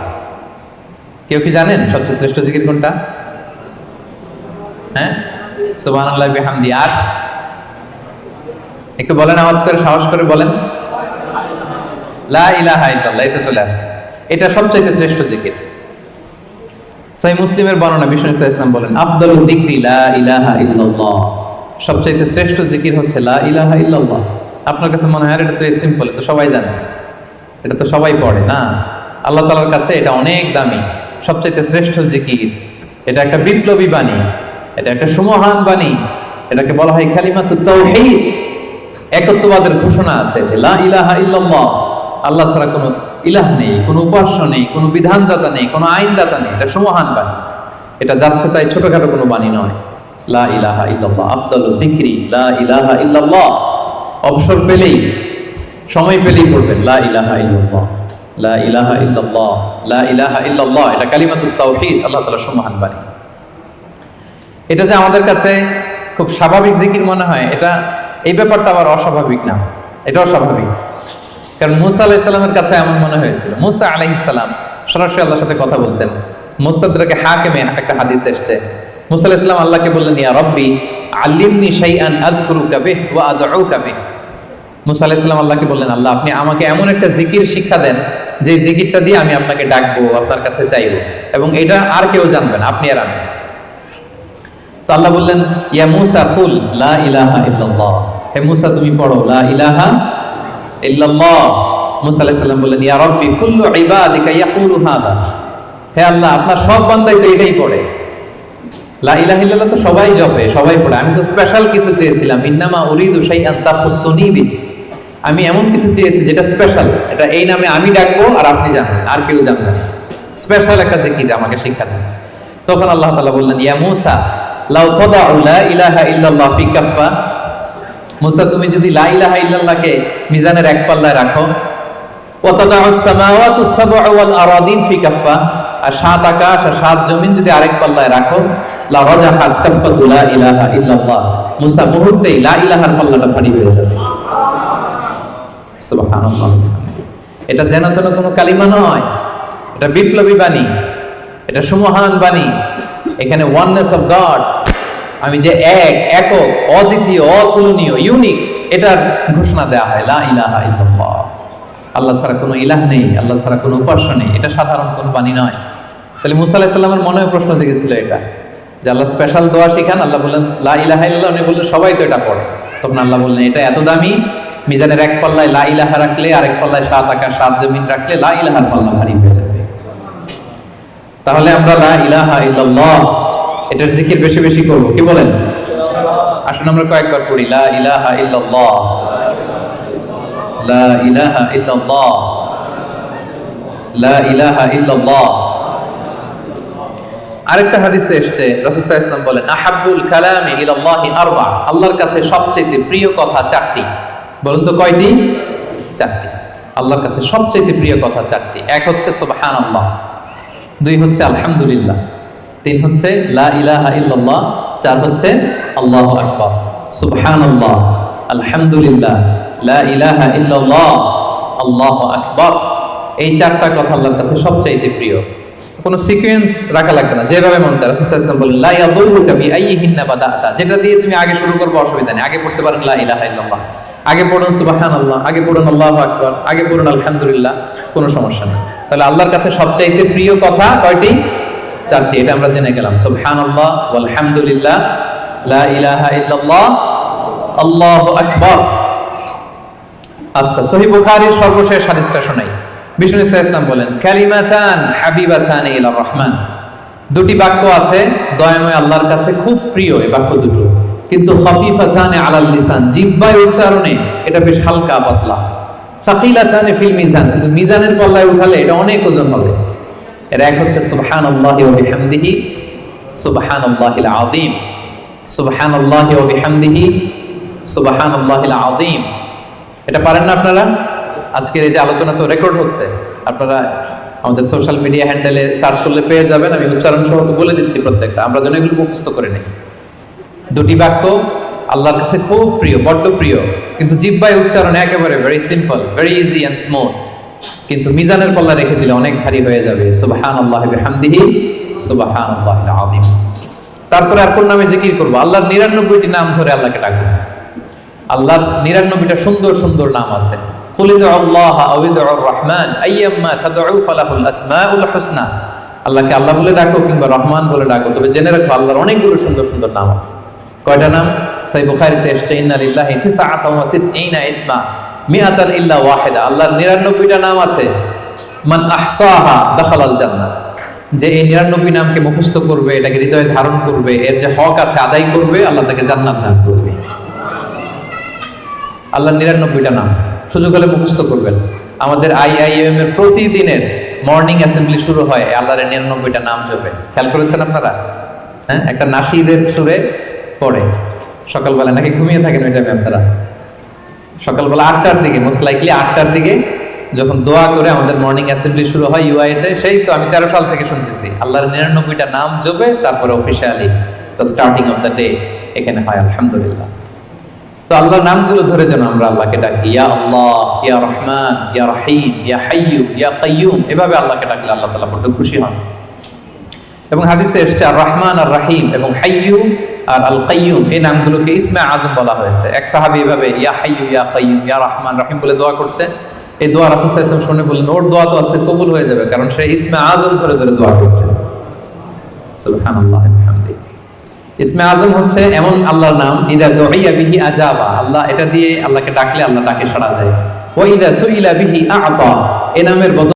কেউ কি জানেন সবচেয়ে শ্রেষ্ঠ জিকির কোনটা? হ্যাঁ, সুবহানাল্লাহি ওয়া বিহামদি। আর একটু বলেন, আওয়াজ করে, সাহস করে বলেন। লা ইলাহা ইল্লাল্লাহ, এটা চলে আসছে। এটা সবচাইতে শ্রেষ্ঠ জিকির। সহিহ মুসলিমের বর্ণনা, বিষ্ণু সাল্লাল্লাহু আলাইহি ওয়াসাল্লাম বলেন, আফদালু যিকরি লা ইলাহা ইল্লাল্লাহ। সবচাইতে শ্রেষ্ঠ জিকির হচ্ছে লা ইলাহা ইল্লাল্লাহ। আপনার কাছে মনে হয় এটা তো সিম্পল, এটা তো সবাই জানে, এটা তো সবাই পড়ে না। আল্লাহ তাআলার কাছে এটা অনেক দামি, সবচাইতে শ্রেষ্ঠ জিকির। এটা একটা বিপ্লবী বাণী, এটা একটা সুমহান বাণী। এটাকে বলা হয় কালিমাতুত তাওহীদ। একত্ববাদের ঘোষণা আছে যে লা ইলাহা ইল্লাল্লাহ, আল্লাহ ছাড়া কোনো ইলাহ নেই, কোনো উপাস্য নেই, কোনো বিধানদাতা নেই, কোনো আইনদাতা নেই। এটা সুমহান বাণী। এটা যাচ্ছে তাই ছোটখাটো কোনো বাণী নয়। লা ইলাহা ইল্লাল্লাহ আফদালু যিকরি লা ইলাহা ইল্লাল্লাহ। অবসর পেলেই, সময় পেলেই পড়বেন লা ইলাহা ইল্লাল্লাহ, লা ইলাহা ইল্লাল্লাহ, লা ইলাহা ইল্লাল্লাহ। এটা কালিমাতুত তাওহীদ, আল্লাহ তাআলার সুমহান বাণী। এটা যে আমাদের কাছে খুব স্বাভাবিক জিকির মনে হয়, এটা এই ব্যাপারটা আবার অস্বাভাবিক না, এটাও স্বাভাবিক। কারণ মুসা আলাইহিস সালামের কাছে এমন মনে হয়েছিল। মুসা আলাইহিস সালাম সরাসরি আল্লাহর সাথে কথা বলতেন। মুস্তাদরাকে হাকিমে একটা হাদিস এসেছে, মুসা আলাইহিস সালাম আল্লাহকে বললেন, ইয়া রাব্বি আল্লিমনি শাইআন আযকুরুকা বিহি ওয়া আদউকা বিহি। মুসা আলাইহিস সালাম আল্লাহকে বললেন, আল্লাহ আপনি আমাকে এমন একটা জিকির শিক্ষা দেন যে জিকিরটা দিয়ে আমি আপনাকে ডাকবো, আপনার কাছে চাইবো, এবং এটা আর কেউ জানবে না, আপনি আর আমি। তো আল্লাহ বললেন, ইয়া মুসা কুল লা ইলাহা ইল্লাল্লাহ। হে মুসা তুমি পড়ো লা ইলাহা ইল্লাল্লাহ। মুসা আলাইহিস সালাম বললেন, ইয়া রাব্বি কুল্লু ইবাদিকা ইয়াকুলু হাদা। হে আল্লাহ আপনার সব বান্দাই তো এটাই পড়ে, লা ইলাহা ইল্লাল্লাহ তো সবাই জপে, সবাই পড়ে। আমি তো স্পেশাল কিছু চেয়েছিলাম, ইন্নামা উরিদু শাইআন তাখুসুনি বি। আমি এমন কিছু চেয়েছি যেটা স্পেশাল, এটা এই নামে আমি ডাকবো আর আপনি জানবেন, আর কেউ জানবে না। স্পেশাল একটা জিকির আমাকে শিক্ষা দেন। তখন আল্লাহ তাআলা বললেন, ইয়া মুসা লাউ তাদাউ লা ইলাহা ইল্লাল্লাহ ফি কাফা। মুসা তুমি যদি লা ইলাহা ইল্লাল্লাহকে মিজানের এক পাল্লায় রাখো, ওয়া তাদাউস সামাওয়াতুস সাবউ ওয়াল আরাদিন ফি কাফা, আর সাত আকাশ আর সাত জমিন যদি আরেক পাল্লায় রাখো, লা রাজাহাত কাফাতু লা ইলাহা ইল্লাল্লাহ। মুসা মুহূর্তেই লা ইলাহার পাল্লাটা ভারী হয়ে যাবে। সুবহানাল্লাহ। এটা যেন তেন কোনো কালিমা নয়, এটা বিপ্লবী বাণী, এটা সুমহান বাণী। এখানে ওয়াননেস অফ গড, আমি যে এক, একক, অদ্বিতীয়, অতুলনীয়, ইউনিক, এটার ঘোষণা দেওয়া হয় লা ইলাহা ইল্লাল্লাহ। আল্লাহ ছাড়া কোনো ইলাহ নেই, আল্লাহ ছাড়া কোনো উপাস্য নেই। এটা সাধারণ কোনো বাণী নয়। তাহলে মুসা আলাইহিস সালামের মনেও প্রশ্ন জেগেছিল এটা, যে আল্লাহ স্পেশাল দোয়া শিখান। আল্লাহ বললেন লা ইলাহা ইল্লাল্লাহ, উনি বললেন সবাই তো এটা পড়ে। তখন আল্লাহ বললেন এটা এত দামি, মিজানের এক পাল্লায় লা ইলাহা রাখলে, আরেক পাল্লায় সাত আকাশ সাত জমিন রাখলে লা ইলাহার পাল্লা ভারী হয়ে যাবে। তাহলে আমরা লা ইলাহা ইল্লাল্লাহ এটার জিকির বেশি বেশি করব, কি বলেন? আসুন আমরা কয়েকবার পড়ি লা ইলাহা ইল্লাল্লাহ, লা ইলাহা ইল্লাল্লাহ, লা ইলাহা ইল্লাল্লাহ। আরেকটা হাদিসে এসেছে, রাসূল সাল্লাল্লাহু আলাইহি ওয়াসাল্লাম বলেন, আহাব্বুল কালামি ইলাল্লাহি আরবা। আল্লাহর কাছে সবচেয়ে প্রিয় কথা চারটি। বলুন তো কয়টি? চারটি। আল্লাহর কাছে সবচেয়ে প্রিয় কথা চারটি। এক হচ্ছে সুবহানাল্লাহ, দুই হচ্ছে আলহামদুলিল্লাহ, তিন হচ্ছে লা ইলাহা ইল্লাল্লাহ, চার হচ্ছে আল্লাহু আকবার। সুবহানাল্লাহ, আলহামদুলিল্লাহ, লা ইলাহা ইল্লাল্লাহ, আল্লাহু আকবার। এই চারটা কথা আল্লাহর কাছে সবচাইতে প্রিয়। কোনো সিকোয়েন্স রাখা লাগবে না, যেভাবে মন চায়। রাসূল সাল্লাল্লাহু আলাইহি ওয়াসাল্লাম বলেন, লা ইয়াদুরুকা বিআইয়িহিন্না বাদাতা। যেটা দিয়ে তুমি আগে শুরু করবে অসুবিধা নেই। আগে পড়তে পারেন লা ইলাহা ইল্লাল্লাহ, আগে পড়ুন সুবহানাল্লাহ, আগে পড়ুন আল্লাহু আকবার, আগে পড়ুন আলহামদুলিল্লাহ, কোনো সমস্যা নেই। তাহলে আল্লাহর কাছে সবচাইতে প্রিয় কথা কয়টি? চারটি। এটা আমরা জেনে গেলাম, সুবহানাল্লাহ, আলহামদুলিল্লাহ, লা ইলাহা ইল্লাল্লাহ, আল্লাহু আকবার। আচ্ছা, সহিহ বুখারীর সর্বশেষ হাদিসটা শোনাই। বিষ্ণু সাল্লাল্লাহু আলাইহি ওয়াসাল্লাম বলেন, কালিমাতান হাবিবাতান ইলার রহমান। দুটি বাক্য আছে দয়াময় আল্লাহর কাছে খুব প্রিয়, এই বাক্য দুটো, কিন্তু খাফিফাতান আলাল লিসান, জিহ্বায় উচ্চারণে এটা বেশ হালকা পাতলা। সাকিলাতান ফিল মিজান, কিন্তু মিজানের পাল্লায় উঠালে এটা অনেক ওজন হবে। এর এক হচ্ছে সুবহানাল্লাহি ওয়া বিহামদিহি, সুবহানাল্লাহিল আযীম, সুবহানাল্লাহি ওয়া বিহামদিহি, সুবহানাল্লাহিল আযীম। এটা পারেন না আপনারা? আজকের এই যে আলোচনা তো রেকর্ড হচ্ছে, আপনারা আমাদের সোশ্যাল মিডিয়া হ্যান্ডেলে সার্চ করলে পেয়ে যাবেন। আমি উচ্চারণ সহ তো বলে দিচ্ছি প্রত্যেকটা, আমরা যেন এগুলো মুখস্থ করে নেই। দুটি বাক্য আল্লাহর কাছে খুব প্রিয়, বড্ড প্রিয়, কিন্তু জিহ্বায় উচ্চারণ একেবারে very simple, very easy and smooth, কিন্তু মিজানের পাল্লা রেখে দিলে অনেক ভারী হয়ে যাবে। সুবহানাল্লাহি বিহামদিহি সুবহানাল্লাহিল আযীম। তারপরে আর কোন নামে জিকির করব? আল্লাহর 99টি নাম ধরে আল্লাহকে ডাকবো। আল্লাহর 99টা সুন্দর সুন্দর নাম আছে। কুলিদু আল্লাহ আও ইদউর রহমান আইয়াম্মা তাদউ ফালাহুল আসমাউল হুসনা। আল্লাহকে আল্লাহ বলে ডাকো কিংবা রহমান বলে ডাকো, তবে জেনে রাখো আল্লাহর অনেকগুলো সুন্দর সুন্দর নাম আছে। কয়টা নাম? সহিহ বুখারীতে এসেছে, ইন্না লিল্লাহি 99 ইসমা মিআতান ইল্লা ওয়াহিদা। আল্লাহর 99টা নাম আছে। মান আহসাহা দাখালাল জান্নাহ। যে এই 99 নামকে মুখস্থ করবে, এটাকে হৃদয়ে ধারণ করবে, এর যে হক আছে আদায় করবে, আল্লাহ তাকে জান্নাত দান করবে। আল্লাহর 99টা নাম সুযোগ হলে মুখস্থ করবেন। আমাদের আইআইএম এর প্রতিদিনের মর্নিং অ্যাসেম্বলি শুরু হয় আল্লাহর 99টা নাম জপে। খেয়াল করেছেন আপনারা? হ্যাঁ, একটা নাশিদের সুরে পড়ে সকালবেলা, নাকি ঘুমিয়ে থাকেন ওই টাইমে আপনারা? সকালবেলা 8টার দিকে, মোস্ট লাইকলি 8টার দিকে যখন দোয়া করে আমাদের মর্নিং অ্যাসেম্বলি শুরু হয় ইউআইতে, সেই তো আমি 13 সাল থেকে শুনতেছি আল্লাহর 99টা নাম জপে তারপরে officially the starting of the day এখানে হয়। আলহামদুলিল্লাহ। তো আল্লাহর নামগুলো ধরে যেন আমরা আল্লাহকে ডাকি, ইয়া আল্লাহ, ইয়া রহমান, ইয়া রহিম, ইয়া হাইয়্যু, ইয়া কাইয়্যুম। এভাবে আল্লাহকে ডাকলে আল্লাহ তাআলা বড় খুশি হন। এবং হাদিসে এসেছে আর রহমান আর রহিম এবং হাইয়্যু আর আল কাইয়্যুম, এই নামগুলোকে ইসমে আজম বলা হয়েছে। এক সাহাবী এভাবে ইয়া হাইয়্যু, ইয়া কাইয়্যুম, ইয়া রহমান, রহিম বলে দোয়া করছে। এই দোয়া রাসূল সাল্লাল্লাহু আলাইহি ওয়াসাল্লাম শুনে বললেন, ওর দোয়া তো আছে, কবুল হয়ে যাবে, কারণ সে ইসমে আজম ধরে ধরে দোয়া করছে। সুবহানাল্লাহি ওয়া বিহামদিহি। ইসমে আজম হচ্ছে এমন আল্লাহর নাম, ইদা দুইয়া বিহি আজাবা, আল্লাহ এটা দিয়ে আল্লাহকে ডাকলে আল্লাহ ডাকে সাড়া দেয়। ওয়া ইদা সুইলা বিহি আ'তা, এই নামের